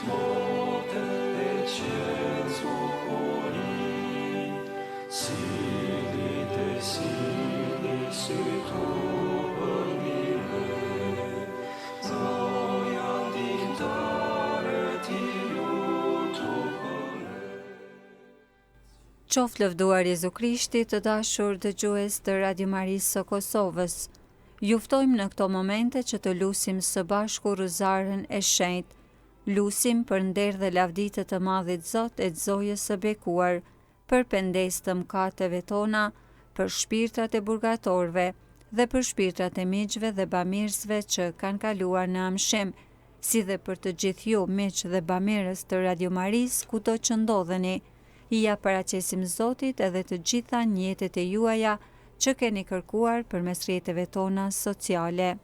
mote e qenë zbukuri, silit e sili si tu për mire, zoja ndihmëtare ti lutu për ne. Qoftë lëvduar Jezu Krishti, të dashur dëgjues të Radio Marisë së Kosovës. Ju ftojmë në këto momente që të lusim së bashku Ruzarën e Shenjtë. Lusim për nder dhe lavditë të Madhit Zot e Zojës së bekuar, për pendes të mëkateve tona, për shpirtrat e burgatorëve dhe për shpirtrat e miqve dhe bamirësve që kanë kaluar në amshim, si dhe për të gjithë ju miq dhe bamirës të Radio Marisë kudo që ndodheni. Ja paraqesim Zotit edhe të gjitha njetet e juaja që keni kërkuar përmes rrjeteve tona sociale.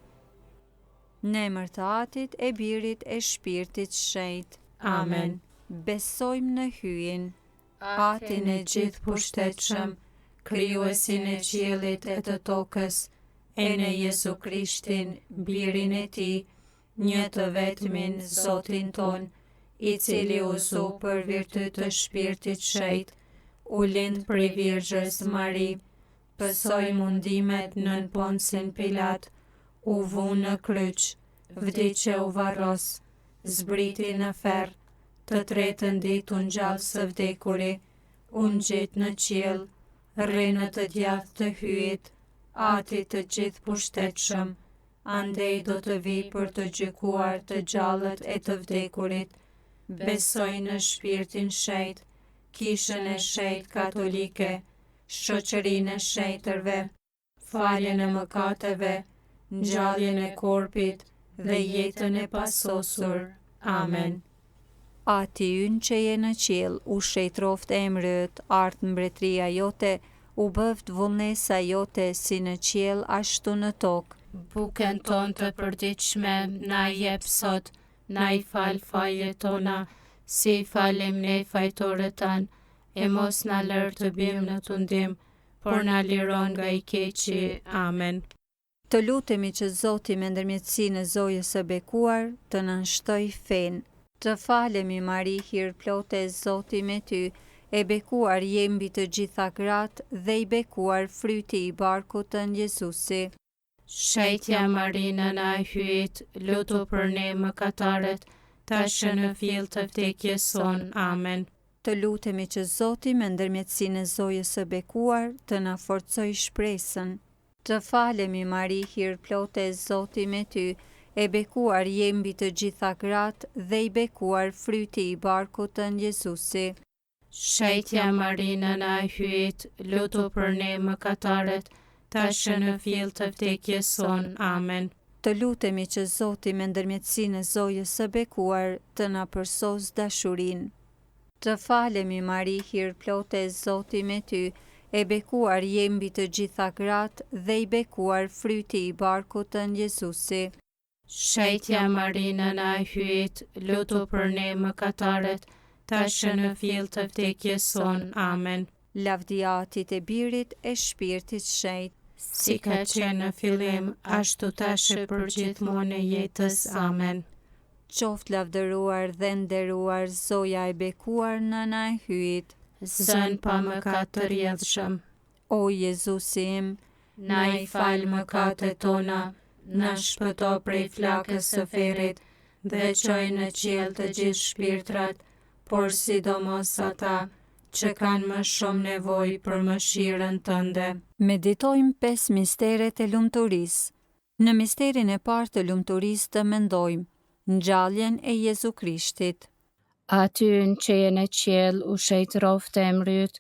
Në emër të Atit, e Birit, e Shpirtit Shenjtë. Amen. Besojmë në hyjin, Atin e gjithë pushtetshëm, krijuesin e qiellit e të tokës, e në Jezu Krishtin, Birin e Tij, një të vetmin Zotin ton, i cili u zu për virtyt të Shpirtit Shenjtë, u lind prej Virgjës Mari, pësoi mundimet nën Poncin Pilat, u vu në kryq, vdiqe u varros, zbriti në ferr, të tretën ditë u ngjall së vdekuri, u ngjit në qiell, rri në të djathtë të hyjit, Atit të gjithë pushtetshëm, andej do të vi për të gjykuar të gjallët e të vdekurit. Besoj në shpirtin shenjtë, kishën e shenjtë katolike, shoqërinë e shenjtërve, faljen e mëkateve, ngjalljen e korpit dhe jetën e pasosur. Amen. Ati ynë që je në qiell, u shejtroft emri yt, art mbretëria jote, u bëft vullnesa jote si në qiell ashtu në tokë. Bukën tonë të përditshme na jep sot, na i fal fajet tona, si i falim ne fajtorët tanë, e mos na lër të bim në tundim, por na liron nga i keqi. Amen. Të lutemi që Zoti me ndërmjetësinë e Zojës së bekuar të na shtoj fenë. Të falemi Mari, hir plote, Zoti me ty, e bekuar je mbi të gjitha gratë dhe i bekuar fryti i barkut tënd Jezusi. Shejtja Mari, nëna e hyjit, lutu për ne mëkatarët, tash në fill të vdekjes son. Amen. Të lutemi që Zoti me ndërmjetësinë e Zojës së bekuar të na forcoj shpresën. Të falemi Mari, hir plote, Zoti me ty, e bekuar je mbi të gjitha gratë dhe i bekuar fryti i barkut tënd Jezusi. Shejtja Mari, nëna e hyjit, lutu për ne mëkatarët, tash në fill të vdekjes son. Amen. Të lutemi që Zoti me ndërmjetësinë e Zojës së bekuar të na përsos dashurinë. Të falemi Mari, hir plote, Zoti me ty, e bekuar je mbi të gjitha gratë dhe i bekuar fryti i barkut tënd Jezusi. Shejtja Mari, nëna e hyjit, lutu për ne mëkatarët, tash në fill të vdekjes son. Amen. Lavdia Atit e Birit e Shpirtit Shenjtë, si ka qenë në fillim, ashtu tash e për gjithmonë e jetës. Amen. Qoftë lavdëruar dhe nderuar Zoja e bekuar, nëna e hyjit. Zën pa mëkat të rrjedhshëm, O Jezusi im, na i fal mëkatet tona, na shpëto prej flakës së ferrit dhe çoj në qiell të gjithë shpirtrat, por sidomos ata që kanë më shumë nevojë për mëshirën tënde. Meditojmë 5 misteret e lumturisë. Në misterin e parë të lumturisë të mendojmë ngjalljen e Jezu Krishtit. Aty që je në qiell, u shejtroft emri yt,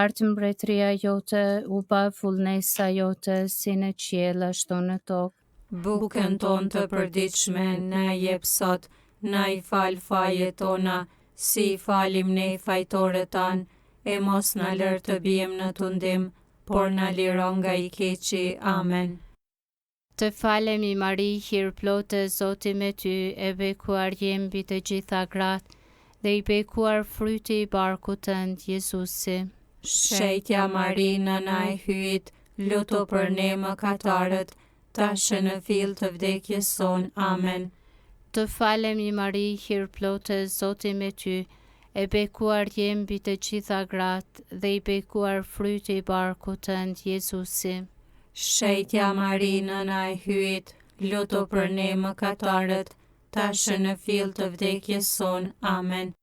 art mbretëria jote, u bë vullnesa jote si në qiell ashtu në tokë. Bukën tonë të përditshme na jep sot, na i fal fajet tona, si i falim ne fajtorët tanë, e mos na lër të bijmë në tundim, por na liro nga i keqi. Amen. Të falemi Mari, hir plote, Zoti me ty, e bekuar je mbi të gjitha gratë dhe i bekuar fryti i barkut tënd Jezusi. Shejtja Mari, nëna e hyjit, lutu për ne mëkatarët, tash në fill të vdekjes son. Amen. Të falemi Mari, hir plotë, Zoti me ty, e bekuar je mbi të gjitha gratë, dhe i bekuar fryti i barkut tënd, Jezusi. Shetja Mari, nëna e hyjit, lutu për ne mëkatarët, tashë në fill të vdekjes son. Amen.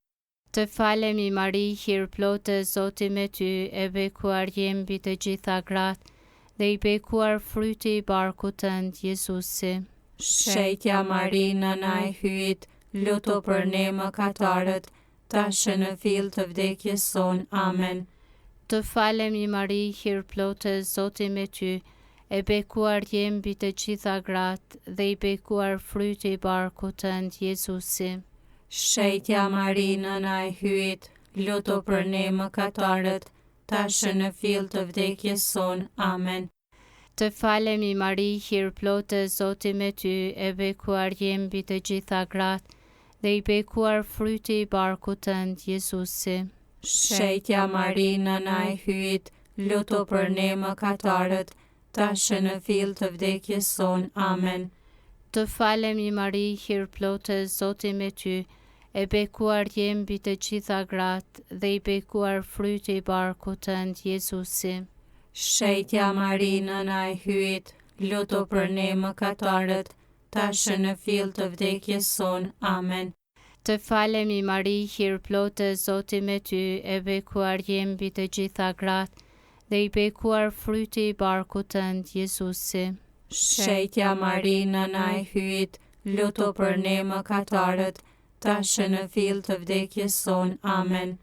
Të falemi Mari, hir plotë, Zoti me ty, e bekuar je mbi të gjitha gratë, dhe i bekuar fryti i barkut tënd, Jezusi. Shetja Mari, nëna e hyjit, lutu për ne mëkatarët, tashë në fill të vdekjes son. Amen. Të falemi Mari, hir plotë, Zoti me ty, e bekuar je mbi të gjitha gratë, dhe i bekuar fryti i barkut tënd, Jezusi. Shetja Mari, nëna e hyjit, lutu për ne mëkatarët, tashë në fill të vdekjes son. Amen. Të falemi Mari, hir plotë, Zoti me ty, e bekuar je mbi të gjitha gratë, dhe i bekuar fryti i barkut tënd, Jezusi. Shetja Mari, nëna e hyjit, lutu për ne mëkatarët, tashë në fill të vdekjes son. Amen. Të falemi Mari, hir plotë, Zoti me ty, e bekuar je mbi të gjitha gratë, dhe i bekuar fryti i barkut tënd, Jezusi. Shetja Mari, nëna e hyjit, lutu për ne mëkatarët, tashë në fill të vdekjes son. Amen. Të falemi Mari, hir plotë, Zoti me ty, e bekuar je mbi të gjitha gratë, dhe i bekuar fryti i barkut tënd, Jezusi. Shetja Mari, nëna e hyjit, lutu për ne mëkatarët, tashë në fill të vdekjes son. Amen.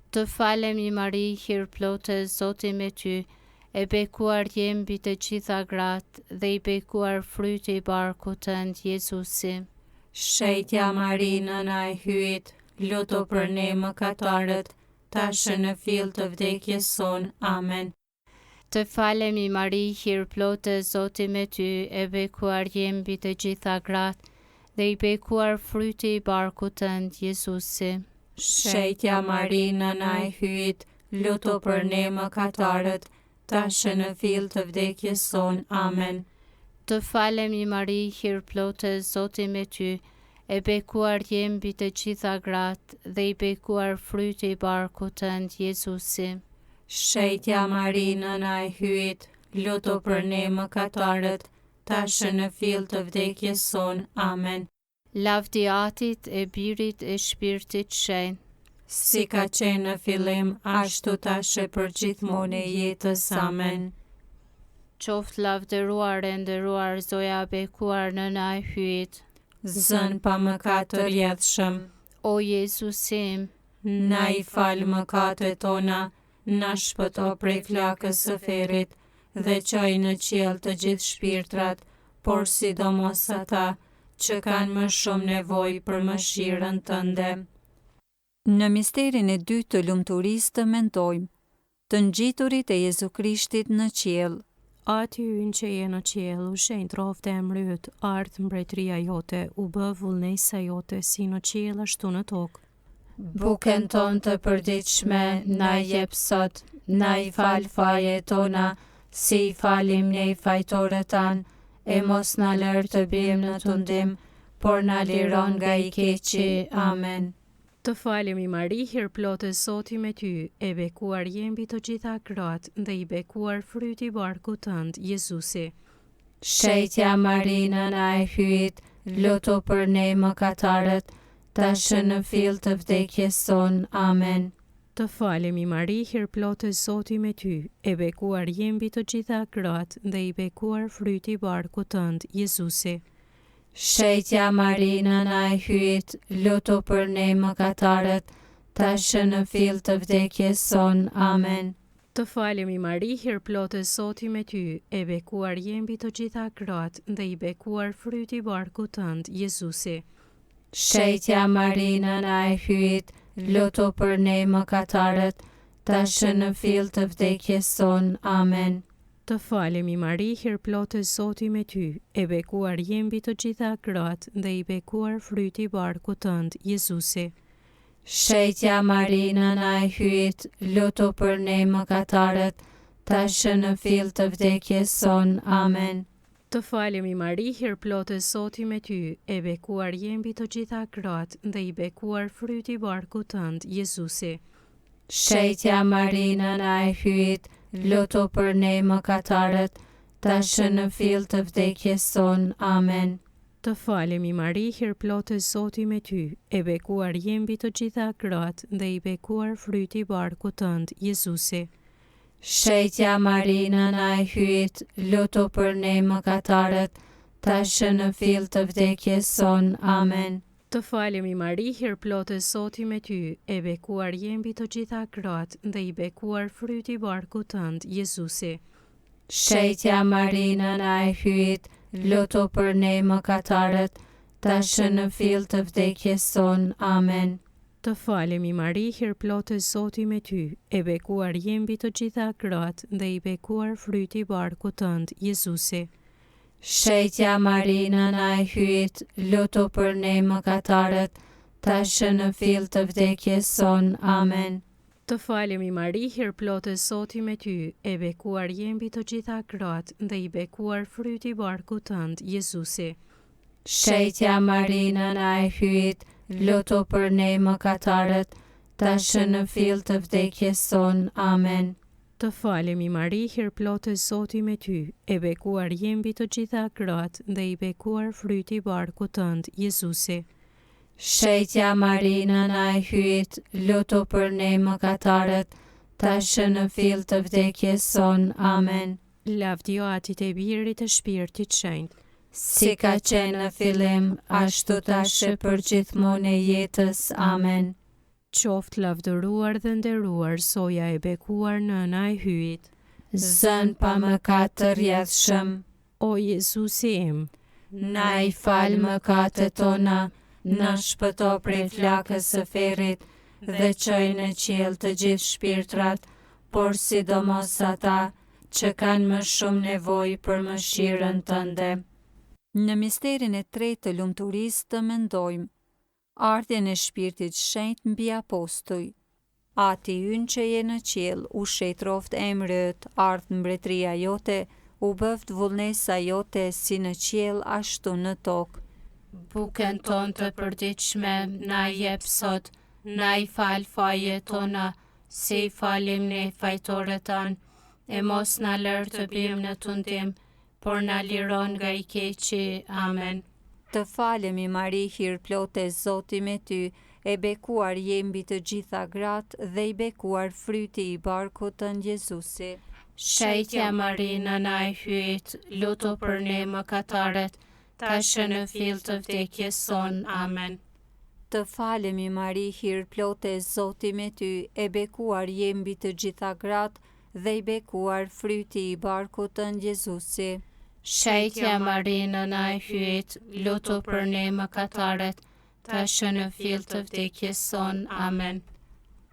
Të falemi Mari, hir plotë, Zoti me ty, e bekuar je mbi të gjitha gratë, dhe i bekuar fryti i barkut tënd, Jezusi. Shetja Mari, nëna e hyjit, lutu për ne mëkatarët, tashë në fill të vdekjes son. Amen. Të falemi Mari, hir plotë, Zoti me ty, e bekuar je mbi të gjitha gratë, dhe i bekuar fryti i barkut tënd, Jezusi. Shetja Mari, nëna e hyjit, lutu për ne mëkatarët, tashë në fill të vdekjes son. Amen. Të falemi Mari, hir plotë, Zoti me ty, e bekuar je mbi të gjitha gratë, dhe i bekuar fryti i barkut tënd, Jezusi. Shetja Mari, nëna e hyjit, lutu për ne mëkatarët, tashë në fill të vdekjes son. Amen. Lavdi Atit, e Birit, e Shpirtit Shenjtë, si ka qenë në fillim, ashtu tashë për gjithmonë e jetës. Amen. Qoftë lavdëruar e nderuar Zoja e bekuar nëna e hyjit. Zën pa mëkat të rjedhshëm, O Jezusim, na i fal mëkatet tona, na shpëto prej flakës së ferrit, dhe çoj në qiell të gjithë shpirtrat, por sidomos ata që kanë më shumë nevojë për mëshirën tënde. Në misterin e dytë të lumturisë të mentojmë të ngjiturit e Jezu Krishtit në qiell. Aty ynë që je në qiell, u shenjtë rrofte e mryt, ardh mbretëria jote, u bë vullnesa jote si në qiell ashtu në tokë. Bukën tonë të përditshme na jep sot, na i fal fajet tona, si i falim ne fajtorët tanë, e mos na lër të bijmë në tundim, por na liron nga i keqi. Amen. Të falemi Mari, hir plotë, Zoti me ty, e bekuar je mbi të gjitha gratë, dhe i bekuar fryti i barkut tënd, Jezusi. Shetja Mari, nëna e hyjit, lutu për ne mëkatarët, tashë në fill të vdekjes son. Amen. Të falemi Mari, hir plotë, Zoti me ty, e bekuar je mbi të gjitha gratë, dhe i bekuar fryti i barkut tënd, Jezusi. Shetja Mari, nëna e hyjit, lutu për ne mëkatarët, tashë në fill të vdekjes son. Amen. Të falemi Mari, hir plotë, Zoti me ty, e bekuar je mbi të gjitha gratë, dhe i bekuar fryti i barkut tënd, Jezusi. Shetja Mari, nëna e hyjit, lutu për ne mëkatarët, tashë në fill të vdekjes son. Amen. Të falemi Mari, hir plotë, Zoti me ty, e bekuar je mbi të gjitha gratë, dhe i bekuar fryti i barkut tënd, Jezusi. Shetja Mari, nëna e hyjit, lutu për ne mëkatarët, tashë në fill të vdekjes son. Amen. Të falemi Mari, hir plotë Zoti me ty, e bekuar je mbi të gjitha gratë dhe i bekuar fryti i barkut tënd, Jezusi. Shetja Mari, nëna e hyjit, lutu për ne mëkatarët, tashmë në fill të vdekjes son. Amen. Të falemi Mari, hir plotë Zoti me ty, e bekuar je mbi të gjitha gratë dhe i bekuar fryti i barkut tënd, Jezusi. Shetja Mari, nëna e hyjit, lutu për ne mëkatarët, tashmë në fill të vdekjes son. Amen. Të falemi Mari, hir plotë Zoti me ty, e bekuar je mbi të gjitha gratë dhe i bekuar fryti i barkut tënd, Jezusi. Shetja Mari, nëna e hyjit, lutu për ne mëkatarët, tashmë në fill të vdekjes son. Amen. Të falemi Mari, hir plotë Zoti me ty, e bekuar je mbi të gjitha gratë dhe i bekuar fryti i barkut tënd, Jezusi. Shetja Mari, nëna e hyjit, lutu për ne mëkatarët, tashmë në fill të vdekjes son. Amen. Të falemi Mari, hir plotë Zoti me ty, e bekuar je mbi të gjitha gratë dhe i bekuar fryti i barkut tënd, Jezusi. Shetja Mari, nëna e hyjit, lutu për ne mëkatarët, tashmë në fill të vdekjes son. Amen. Të falemi Mari, hir plotë Zoti me ty, e bekuar je mbi të gjitha gratë dhe i bekuar fryti i barkut tënd, Jezusi. Shetja Mari, nëna e hyjit, lutu për ne mëkatarët, tashmë në fill të vdekjes son. Amen. Lavdio Atit e Birit e Shpirtit Shenjtë, si ka qenë në fillim, ashtu tash e për gjithmonë e jetës. Amen. Qoftë lavdëruar dhe nderuar soja e bekuar nëna e hyjit. Zën pa mëkat të rjedhshëm, O Jezusi im, na i fal mëkatet tona, na shpëto prej flakës së ferrit dhe çoj në qiell të gjithë shpirtrat, por sidomos ata që kanë më shumë nevojë për mëshirën tënde. Në misterin e tretë të lumturisë të mendojmë ardhjen e Shpirtit Shenjtë mbi apostuj. Ati ynë që je në qiell, u shetroft emri yt, ardh mbretëria jote, u bëft vullnesa jote si në qiell ashtu në tokë. Bukën tonë të përditshme na jep sot, na i fal fajet tona, si i falim ne fajtorët tanë, e mos na lër të bim në tundim, por na liron nga i keqi. Amen. Të falemi Mari, hir plotë Zoti me ty, e bekuar je mbi të gjitha gratë dhe i bekuar fryti i barkut tënd, Jezusi. Shetja Mari, nëna e hyjit, lutu për ne mëkatarët, tashmë në fill të vdekjes son. Amen. Të falemi Mari, hir plotë Zoti me ty, e bekuar je mbi të gjitha gratë dhe i bekuar fryti i barkut tënd, Jezusi. Shetja Mari, nëna e hyjit, lutu për ne mëkatarët, tashmë në fill të vdekjes son. Amen.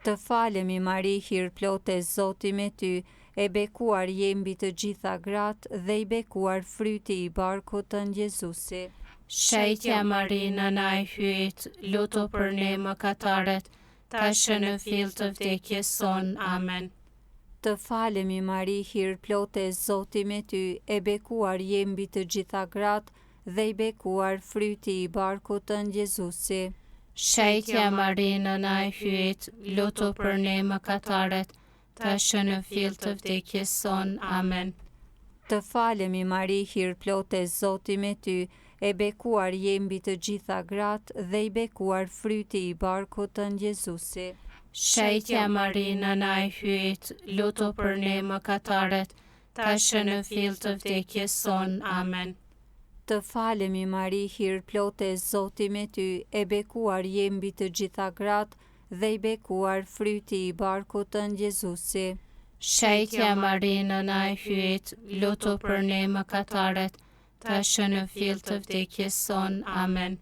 Të falemi Mari, hir plotë Zoti me ty, e bekuar je mbi të gjitha gratë dhe i bekuar fryti i barkut tënd, Jezusi. Shetja Mari, nëna e hyjit, lutu për ne mëkatarët, tashmë në fill të vdekjes son. Amen. Të falemi Mari, hir plotë Zoti me ty, e bekuar je mbi të gjitha gratë dhe i bekuar fryti i barkut tënd, Jezusi. Shetja Mari, nëna e hyjit, lutu për ne mëkatarët, tashmë në fill të vdekjes son. Amen. Të falemi Mari, hir plotë Zoti me ty, e bekuar je mbi të gjitha gratë dhe i bekuar fryti i barkut tënd, Jezusi. Shetja Mari, nëna e hyjit, lutu për ne mëkatarët, tashmë në fill të vdekjes son. Amen. Të falemi Mari, hir plotë Zoti me ty, e bekuar je mbi të gjitha gratë dhe i bekuar fryti i barkut tënd, Jezusi. Shetja Mari, nëna e hyjit, lutu për ne mëkatarët, tashmë në fill të vdekjes son. Amen.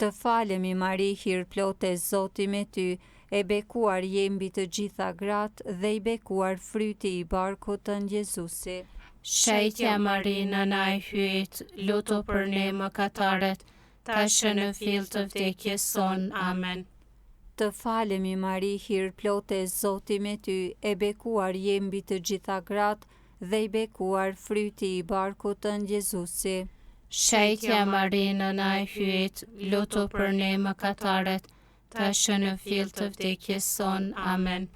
Të falemi Mari, hir plotë Zoti me ty, e bekuar je mbi të gjitha gratë dhe i bekuar fryti i barkut tënd, Jezusi. Shetja Mari, nëna e hyjit, lutu për ne mëkatarët, tashmë në fill të vdekjes son. Amen. Të falemi Mari, hir plotë Zoti me ty, e bekuar je mbi të gjitha gratë dhe i bekuar fryti i barkut tënd Jezusi. Shejtja Marinë na e hyet, lutu për ne mëkatarët, tash në fill të vdekjes son. Amen.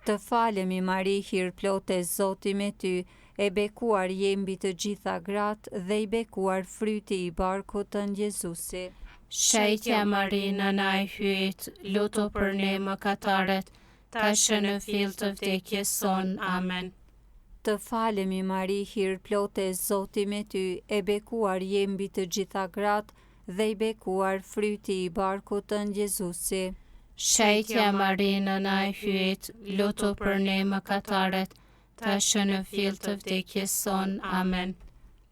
Të falemi Mari, hir plote, Zoti me ty, e bekuar je mbi të gjitha gratë dhe i bekuar fryti i barkut tënd Jezusi. Shejtja Marinë na e hyet, lutu për ne mëkatarët, tash në fill të vdekjes son. Amen. Të falemi Mari, hir plote, Zoti me ty, e bekuar je mbi të gjitha gratë dhe i bekuar fryti i barkut tënd Jezusi. Shejtja Marinë na e hyet, lutu për ne mëkatarët, tash në fill të vdekjes son. Amen.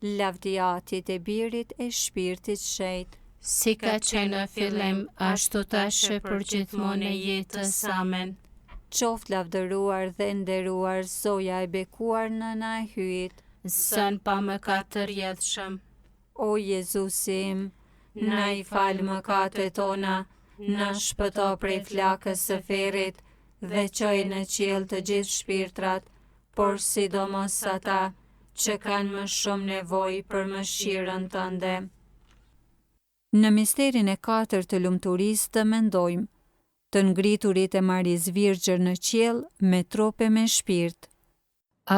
Lavdia Atit e Birit e Shpirtit Shenjtë, Si ka qenë në fillim, ashtu tash e përgjithmonë e jetës. Amen. qoftë lavdëruar dhe nderuar Zoja e bekuar nëna e hyjit. Zën pa mëkat të rjedhshëm, O Jezusi im, na i fal mëkatet tona, na shpëto prej flakës së ferrit dhe çoj në qiell të gjithë shpirtrat, por sidomos ata që kanë më shumë nevojë për mëshirën tënde. Në misterin e 4 të lumturisë të mendojmë të ngriturit e Marisë Virgjër në qiell me trup e me shpirt.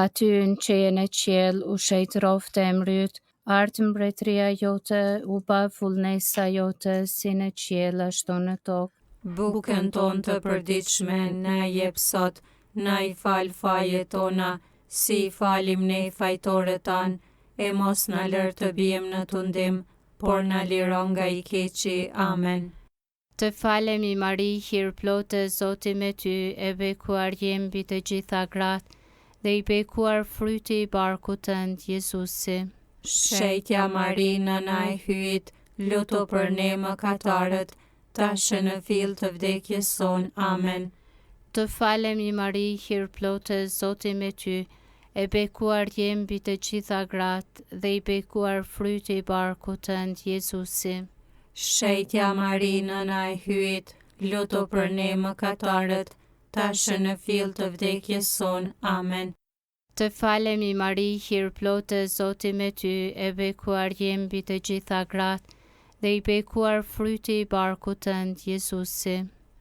aty në qenë e qiell u shejtërofte e mryt, artë mbretëria jote u ba vullnesa jote si në qiell ashtu në tokë. Bukën tonë të përditshme na jep sot, na i fal fajet tona, si i falim ne fajtorët tanë, e mos na lër të bijmë në tundim, por na liro nga i keqi. Amen. Të falemi Mari, hir plotë, Zoti me ty, e bekuar je mbi të gjitha gratë, dhe i bekuar fryti i barkut tënd, Jezusi. Shejtja Mari, nëna e hyjit, lutu për ne mëkatarët, tash në fill të vdekjes son. Amen. Të falemi Mari, hir plotë, Zoti me ty, e bekuar je mbi të gjitha gratë, dhe i bekuar fryti i barkut tënd, Jezusi. Shejtja Mari, nëna e hyjit, lutu për ne mëkatarët, tash në fill të vdekjes son. Amen. Të falemi Mari, hir plotë, Zoti me ty, e bekuar je mbi të gjitha gratë, dhe i bekuar fryti i barkut tënd, Jezusi.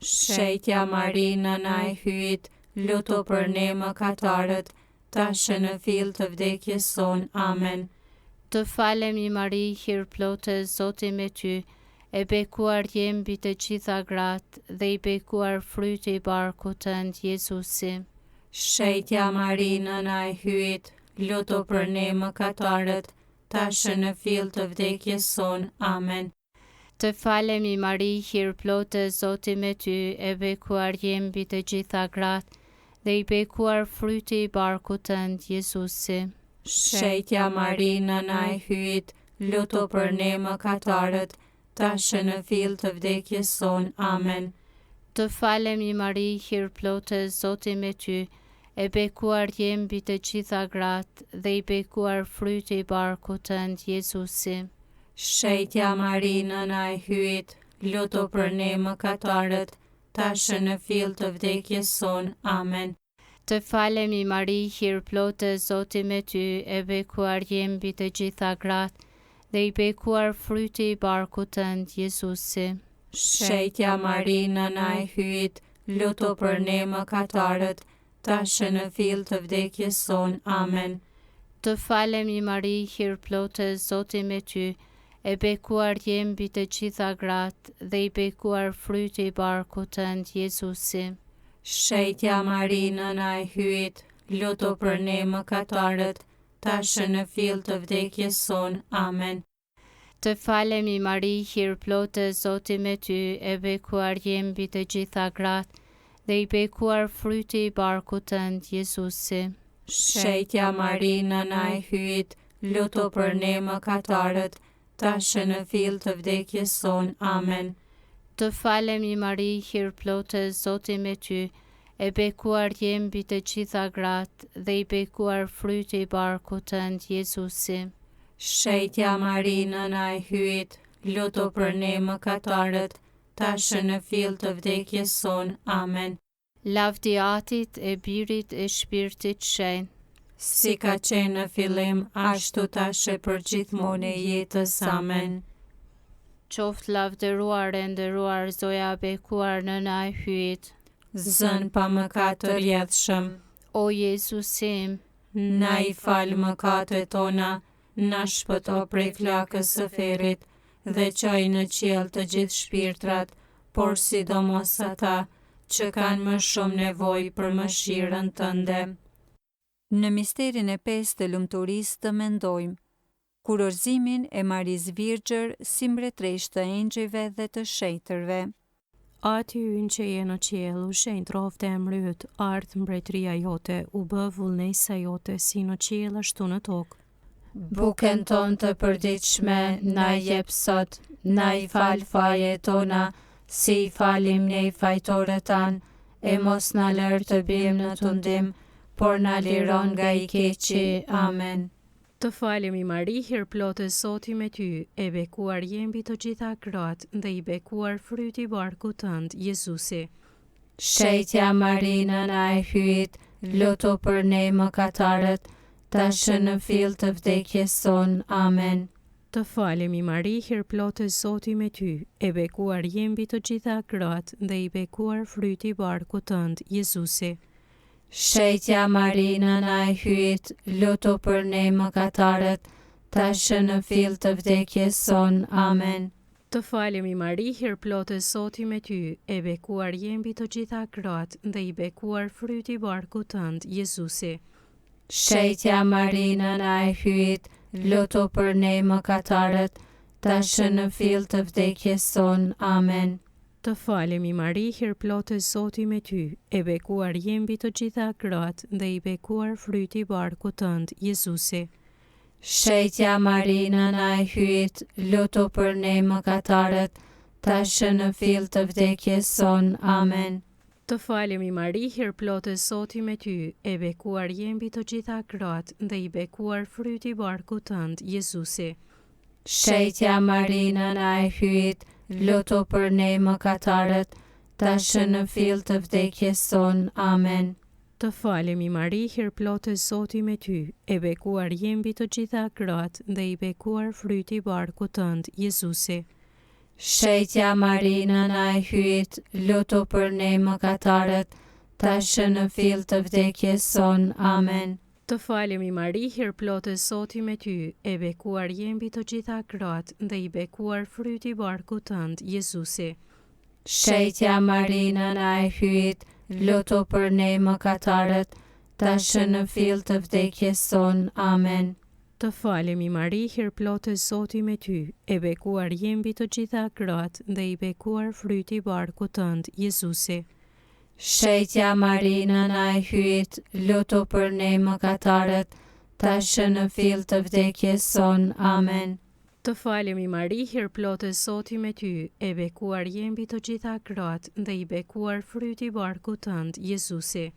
Shejtja Mari, nëna e hyjit, lutu për ne mëkatarët, tash në fill të vdekjes son. Amen. Të falemi Mari, hir plotë, Zoti me ty, e bekuar je mbi të gjitha gratë, dhe i bekuar fryti i barkut tënd, Jezusi. Shejtja Mari, nëna e hyjit, lutu për ne mëkatarët, tash në fill të vdekjes son. Amen. Të falemi Mari, hir plotë, Zoti me ty, e bekuar je mbi të gjitha gratë, dhe i bekuar fryti i barkut tënd, Jezusi. Shejtja Mari, nëna e hyjit, lutu për ne mëkatarët, tash në fill të vdekjes son. Amen. Të falemi Mari, hir plotë, Zoti me ty, e bekuar je mbi të gjitha gratë, dhe i bekuar fryti i barkut tënd, Jezusi. Shejtja Mari, nëna e hyjit, lutu për ne mëkatarët, tash në fill të vdekjes son. Amen. Të falemi Mari, hir plotë, Zoti me ty, e bekuar je mbi të gjitha gratë, dhe i bekuar fryti i barkut tënd, Jezusi. Shejtja Mari, nëna e hyjit, lutu për ne mëkatarët, tash në fill të vdekjes son. Amen. Të falemi Mari, hir plotë, Zoti me ty, e bekuar je mbi të gjitha gratë, dhe i bekuar fryti i barkut tënd, Jezusi. Shejtja Mari, nëna e hyjit, lutu për ne mëkatarët, tash në fill të vdekjes son. Amen. Të falemi Mari, hir plotë, Zoti me ty, e bekuar je mbi të gjitha gratë, dhe i bekuar fryti i barkut tënd, Jezusi. Shejtja Mari, nëna e hyjit, lutu për ne mëkatarët, tash në fill të vdekjes son. Amen. Të falemi Mari, hir plotë, Zoti me ty, e bekuar je mbi të gjitha gratë, dhe i bekuar fryti i barkut tënd, Jezusi. Shejtja Mari, nëna e hyjit, lutu për ne mëkatarët, tash në fill të vdekjes son. Amen. Lavdi Atit e Birit e Shpirtit Shenjtë. si ka qenë në fillim, ashtu tash e për gjithmonë e jetës. Amen. Qoftë lavdëruar e nderuar Zoja e bekuar nëna e hyjt, Zën pa mëkat të rjedhshëm, o Jezusim, na i fal mëkatet tona, na shpëto prej flakës së ferrit, dhe çoj në qiell të gjithë shpirtrat, por sidomos ata që kanë më shumë nevojë për mëshirën tënde. Në misterin e 5 të lumturisë të mendojmë kurorëzimin e Marisë Virgjër si mbretëresht të engjëjve dhe të shetërve. Ati ynë që je në qiell, u shenjtë rroftë e emri yt, ardh mbretëria jote, u bë vullnesa jote si në qiell ashtu në tokë. Bukën tonë të përditshme na jep sot, na i fal fajet tona, si i falim ne fajtorët tanë, e mos na lër të bijmë në tundim, por na liron nga i keqi. Amen. Të falemi Mari, hir plotë Zoti me ty, e bekuar je mbi të gjitha gratë dhe i bekuar fryti i barkut tënd, Jezusi. Shetja Mari, nëna e hyjt, lutu për ne mëkatarët, tash në fill të vdekjes son. Amen. Të falemi Mari, hir plotë Zoti me ty, e bekuar je mbi të gjitha gratë dhe i bekuar fryti i barkut tënd, Jezusi. Shetja Mari, nëna e hyjt, lutu për ne mëkatarët, tash në fill të vdekjes son. Amen. Të falemi Mari, hir plotë Zoti me ty, e bekuar je mbi të gjitha gratë dhe i bekuar fryti i barkut tënd, Jezusi. Shetja Mari, nëna e hyjt, lutu për ne mëkatarët, tash në fill të vdekjes son. Amen. Të falemi Mari, hir plotë Zoti me ty, e bekuar je mbi të gjitha gratë dhe i bekuar fryti i barkut tënd, Jezusi. Shetja Mari, nëna e hyjt, lutu për ne mëkatarët, tash në fill të vdekjes son. Amen. Të falemi Mari, hir plotë Zoti me ty, e bekuar je mbi të gjitha gratë dhe i bekuar fryti i barkut tënd, Jezusi. Shetja Mari, nëna e hyjt, lutu për ne mëkatarët, tash në fill të vdekjes son. Amen. Të falemi Mari, hir plotë Zoti me ty, e bekuar je mbi të gjitha gratë dhe i bekuar fryti i barkut tënd, Jezusi. Shetja Mari, nëna e hyjt, lutu për ne mëkatarët, tash në fill të vdekjes son. Amen. Të falemi Mari, hir plotë Zoti me ty, e bekuar je mbi të gjitha gratë dhe i bekuar fryti i barkut tënd, Jezusi. Shetja Mari, nëna e hyjt, lutu për ne mëkatarët, tash në fill të vdekjes son. Amen. Të falemi Mari, hir plotë Zoti me ty, e bekuar je mbi të gjitha gratë dhe i bekuar fryti i barkut tënd, Jezusi. Shetja Mari, nëna e hyjt, lutu për ne mëkatarët, tash në fill të vdekjes son. Amen. Të falemi Mari, hir plotë Zoti me ty, e bekuar je mbi të gjitha gratë dhe i bekuar fryti i barkut tënd, Jezusi.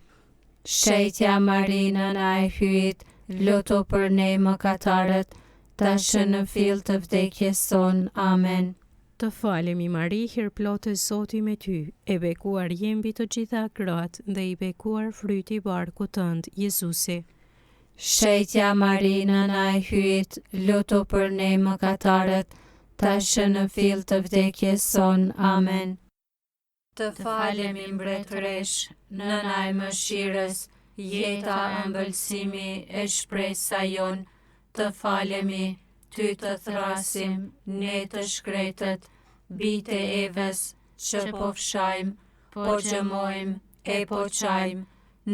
Shetja Mari, nëna e hyjt, lutu për ne mëkatarët, tash në fill të vdekjes son. Amen. Të falemi Mari, hir plotë Zoti me ty, e bekuar je mbi të gjitha gratë dhe i bekuar fryti i barkut tënd, Jezusi. Shetja Mari, nëna e hyjt, lutu për ne mëkatarët, tash në fill të vdekjes son. Amen. Të falemi mbretëresh, nëna e mëshirës, jeta, ëmbëlsimi e shpresa jon, të falemi, ty të thrasim, ne të shkretët, bite Evës, që po fshajmë, po gjëmojmë, e po qajmë,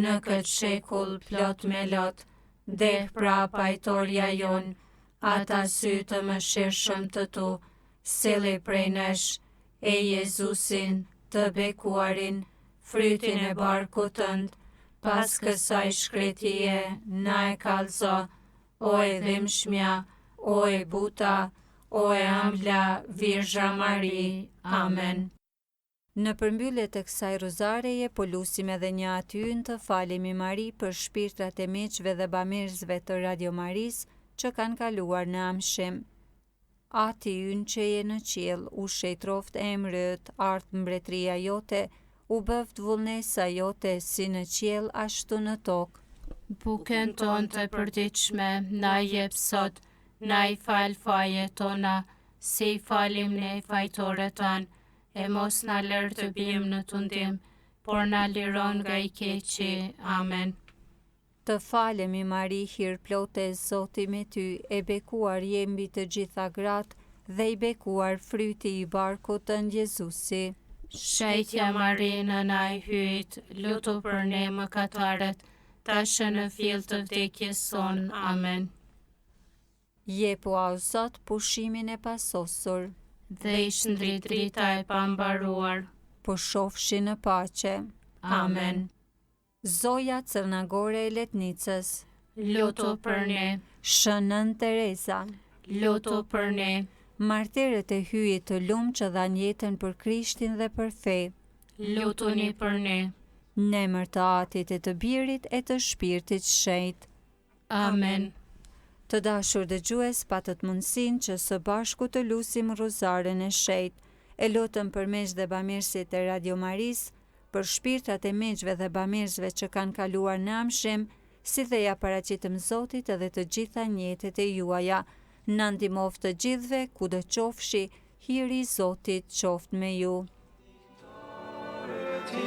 në këtë shekull plot me lot, deh pra pajtorja jon, ata sy të mëshirshëm të tu, sili prej nesh, e Jezusin, të bekuarin, frytin e barkut tënd, pas kësaj shkretije, na e kallzo, o e dhimbshmja, o e buta, o e ëmbla Virgja Mari. Amen. Në përmbyllje të kësaj rozareje, po lusim edhe një atyën të falemi Mari për shpirtrat e miqve dhe bamirësve të Radio Maris që kanë kaluar në amshim. Ati ynë që je në qiell, u shejtroft emri yt, ardh mbretëria jote, u bëft vullnesa jote si në qiell ashtu në tokë. Bukën tonë të përditshme, na jep sot, na I fal fajet tona, si I falim ne fajtorët tanë, e mos na lër të bijmë në tundim, por na liron nga I keqi. Amen. Të falemi Mari, hir plote, Zoti me ty, e bekuar je mbi të gjitha gratë dhe I bekuar fryti I barkut tënd Jezusi. Shejtja Mari nëna e hyjt, lutu për ne mëkatarët, tashë në fill të vdekjes son. Amen. Jepu au Zot pushimin e pasosur, Dhe I shndrit drita e pambaruar. po shofshi në paqe. Amen. Zoja Cërnagore e Letnicës, Lutu për ne, Shënën Teresa, lutu për ne, martirët e hyjit të lumë që dhan jetën për Krishtin dhe për fe, lutuni për ne. në emër të Atit e të Birit e të Shpirtit Shenjtë. Amen. Të dashur dëgjues, patët mundësinë që së bashku të lusim Rozaren e Shenjtë. E lutëm për meq dhe bamirësit e Radio Maris, për shpirtrat e meqve dhe bamirësve që kanë kaluar në amshim, si dhe ja paraqitëm Zotit edhe të gjitha njetet e juaja. Na ndihmoft të gjithëve, kudo qofshi, hiri I Zotit qoft me ju. Ti